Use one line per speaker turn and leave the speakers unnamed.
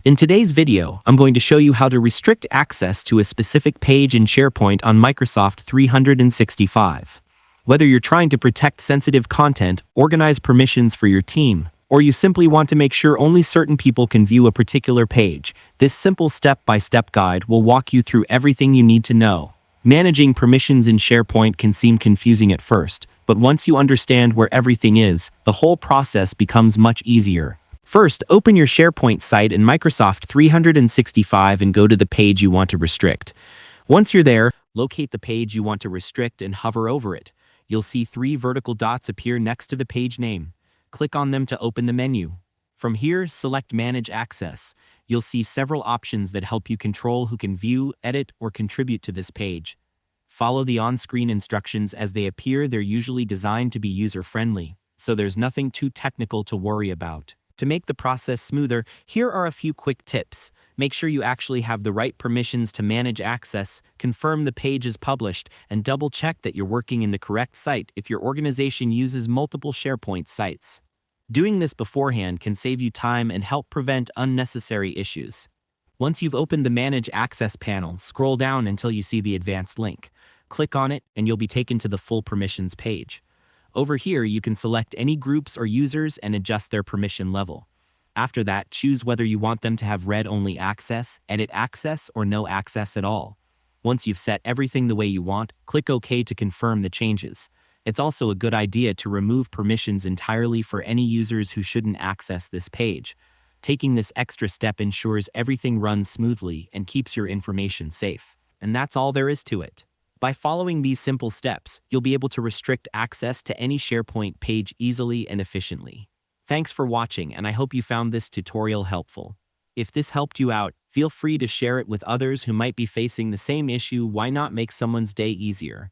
In today's video, I'm going to show you how to restrict access to a specific page in SharePoint on Microsoft 365. Whether you're trying to protect sensitive content, organize permissions for your team, or you simply want to make sure only certain people can view a particular page, this simple step-by-step guide will walk you through everything you need to know. Managing permissions in SharePoint can seem confusing at first, but once you understand where everything is, the whole process becomes much easier. First, open your SharePoint site in Microsoft 365 and go to the page you want to restrict. Once you're there, locate the page you want to restrict and hover over it. You'll see 3 vertical dots appear next to the page name. Click on them to open the menu. From here, select Manage Access. You'll see several options that help you control who can view, edit, or contribute to this page. Follow the on-screen instructions as they appear. They're usually designed to be user-friendly, so there's nothing too technical to worry about. To make the process smoother, here are a few quick tips. Make sure you actually have the right permissions to manage access, confirm the page is published, and double-check that you're working in the correct site if your organization uses multiple SharePoint sites. Doing this beforehand can save you time and help prevent unnecessary issues. Once you've opened the Manage Access panel, scroll down until you see the advanced link. Click on it, and you'll be taken to the Full Permissions page. Over here, you can select any groups or users and adjust their permission level. After that, choose whether you want them to have read-only access, edit access, or no access at all. Once you've set everything the way you want, click OK to confirm the changes. It's also a good idea to remove permissions entirely for any users who shouldn't access this page. Taking this extra step ensures everything runs smoothly and keeps your information safe. And that's all there is to it. By following these simple steps, you'll be able to restrict access to any SharePoint page easily and efficiently. Thanks for watching, and I hope you found this tutorial helpful. If this helped you out, feel free to share it with others who might be facing the same issue. Why not make someone's day easier?